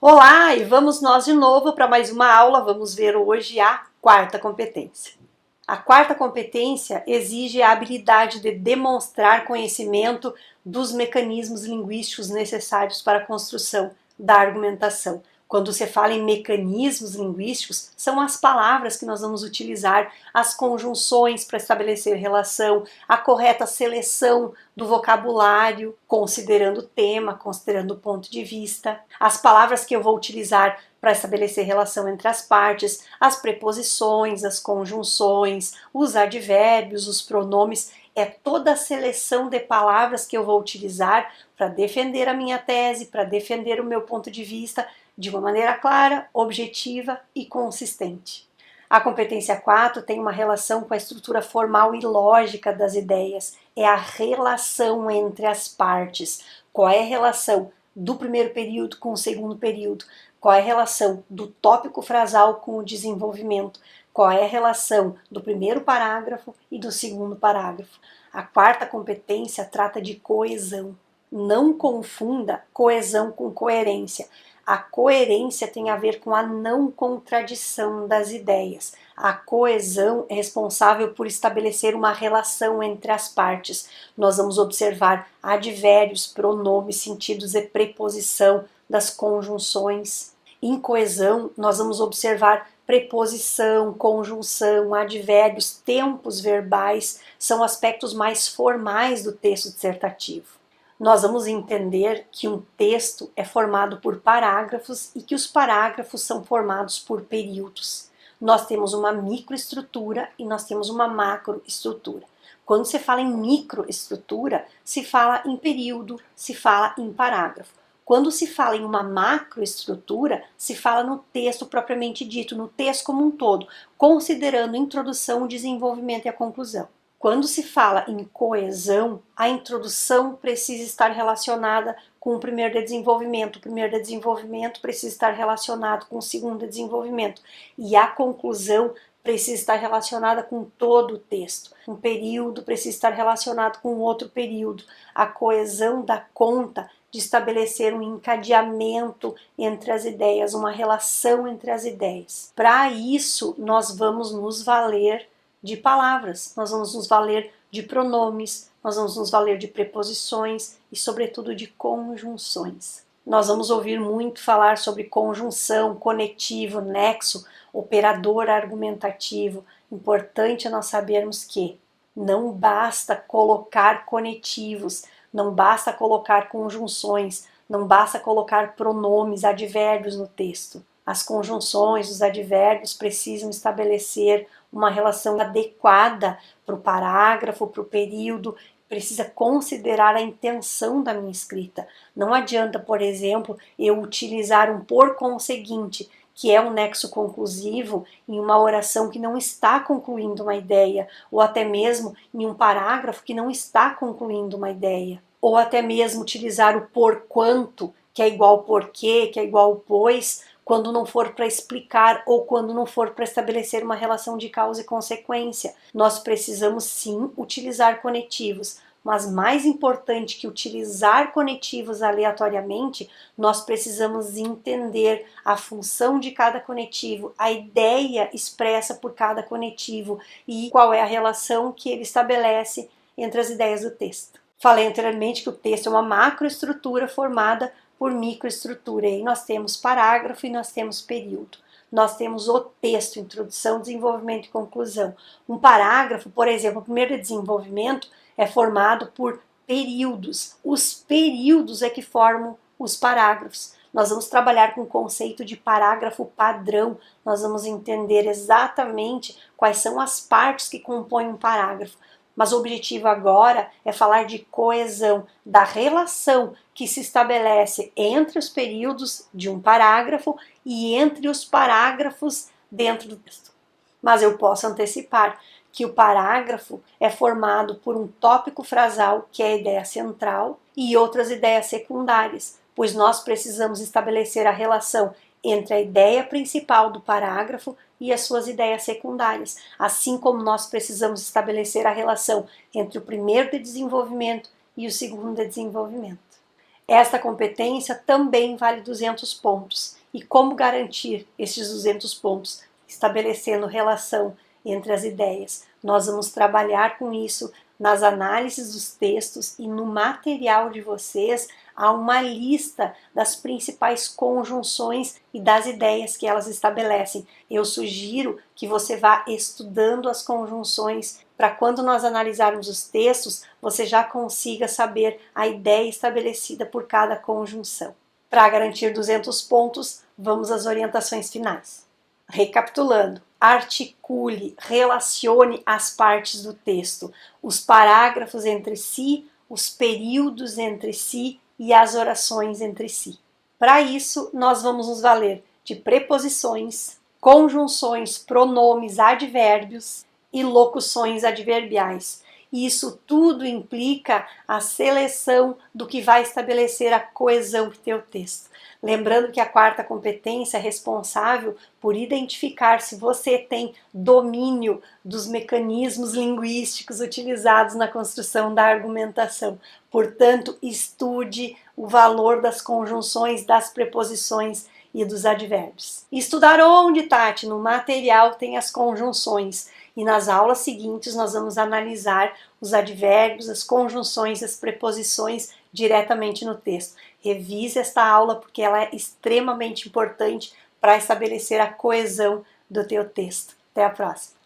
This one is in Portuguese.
Olá, e vamos nós de novo para mais uma aula. Vamos ver hoje a quarta competência. A quarta competência exige a habilidade de demonstrar conhecimento dos mecanismos linguísticos necessários para a construção da argumentação. Quando você fala em mecanismos linguísticos, são as palavras que nós vamos utilizar, as conjunções para estabelecer relação, a correta seleção do vocabulário, considerando o tema, considerando o ponto de vista, as palavras que eu vou utilizar para estabelecer relação entre as partes, as preposições, as conjunções, os advérbios, os pronomes, é toda a seleção de palavras que eu vou utilizar para defender a minha tese, para defender o meu ponto de vista de uma maneira clara, objetiva e consistente. A competência 4 tem uma relação com a estrutura formal e lógica das ideias, é a relação entre as partes. Qual é a relação do primeiro período com o segundo período? Qual é a relação do tópico frasal com o desenvolvimento? Qual é a relação do primeiro parágrafo e do segundo parágrafo? A quarta competência trata de coesão. Não confunda coesão com coerência. A coerência tem a ver com a não contradição das ideias. A coesão é responsável por estabelecer uma relação entre as partes. Nós vamos observar advérbios, pronomes, sentidos e preposição das conjunções. Em coesão, nós vamos observar preposição, conjunção, advérbios, tempos verbais, são aspectos mais formais do texto dissertativo. Nós vamos entender que um texto é formado por parágrafos e que os parágrafos são formados por períodos. Nós temos uma microestrutura e nós temos uma macroestrutura. Quando se fala em microestrutura, se fala em período, se fala em parágrafo. Quando se fala em uma macroestrutura, se fala no texto propriamente dito, no texto como um todo, considerando a introdução, o desenvolvimento e a conclusão. Quando se fala em coesão, a introdução precisa estar relacionada com o primeiro de desenvolvimento, o primeiro de desenvolvimento precisa estar relacionado com o segundo de desenvolvimento, e a conclusão precisa estar relacionada com todo o texto. Um período precisa estar relacionado com outro período. A coesão dá conta de estabelecer um encadeamento entre as ideias, uma relação entre as ideias. Para isso, nós vamos nos valer de palavras, nós vamos nos valer de pronomes, nós vamos nos valer de preposições e, sobretudo, de conjunções. Nós vamos ouvir muito falar sobre conjunção, conectivo, nexo, operador argumentativo. Importante é nós sabermos que não basta colocar conectivos, não basta colocar conjunções, não basta colocar pronomes, advérbios no texto. As conjunções, os advérbios precisam estabelecer uma relação adequada para o parágrafo, para o período, precisa considerar a intenção da minha escrita. Não adianta, por exemplo, eu utilizar um por conseguinte, que é um nexo conclusivo, em uma oração que não está concluindo uma ideia, ou até mesmo em um parágrafo que não está concluindo uma ideia. Ou até mesmo utilizar o porquanto, que é igual porquê, que é igual pois, quando não for para explicar ou quando não for para estabelecer uma relação de causa e consequência. Nós precisamos sim utilizar conectivos, mas mais importante que utilizar conectivos aleatoriamente, nós precisamos entender a função de cada conectivo, a ideia expressa por cada conectivo e qual é a relação que ele estabelece entre as ideias do texto. Falei anteriormente que o texto é uma macroestrutura formada por microestrutura. E aí nós temos parágrafo e nós temos período. Nós temos o texto, introdução, desenvolvimento e conclusão. Um parágrafo, por exemplo, o primeiro desenvolvimento é formado por períodos. Os períodos é que formam os parágrafos. Nós vamos trabalhar com o conceito de parágrafo padrão. Nós vamos entender exatamente quais são as partes que compõem um parágrafo. Mas o objetivo agora é falar de coesão, da relação que se estabelece entre os períodos de um parágrafo e entre os parágrafos dentro do texto. Mas eu posso antecipar que o parágrafo é formado por um tópico frasal, que é a ideia central, e outras ideias secundárias, pois nós precisamos estabelecer a relação entre a ideia principal do parágrafo e as suas ideias secundárias, assim como nós precisamos estabelecer a relação entre o primeiro de desenvolvimento e o segundo de desenvolvimento. Esta competência também vale 200 pontos e como garantir esses 200 pontos, estabelecendo relação entre as ideias. Nós vamos trabalhar com isso nas análises dos textos e no material de vocês há uma lista das principais conjunções e das ideias que elas estabelecem. Eu sugiro que você vá estudando as conjunções para quando nós analisarmos os textos, você já consiga saber a ideia estabelecida por cada conjunção. Para garantir 200 pontos, vamos às orientações finais. Recapitulando, articule, relacione as partes do texto, os parágrafos entre si, os períodos entre si e as orações entre si. Para isso, nós vamos nos valer de preposições, conjunções, pronomes, advérbios e locuções adverbiais. Isso tudo implica a seleção do que vai estabelecer a coesão do teu texto. Lembrando que a quarta competência é responsável por identificar se você tem domínio dos mecanismos linguísticos utilizados na construção da argumentação. Portanto, estude o valor das conjunções, das preposições e dos advérbios. Estudar onde, Tati? No material tem as conjunções. E nas aulas seguintes nós vamos analisar os advérbios, as conjunções, as preposições diretamente no texto. Revise esta aula porque ela é extremamente importante para estabelecer a coesão do teu texto. Até a próxima!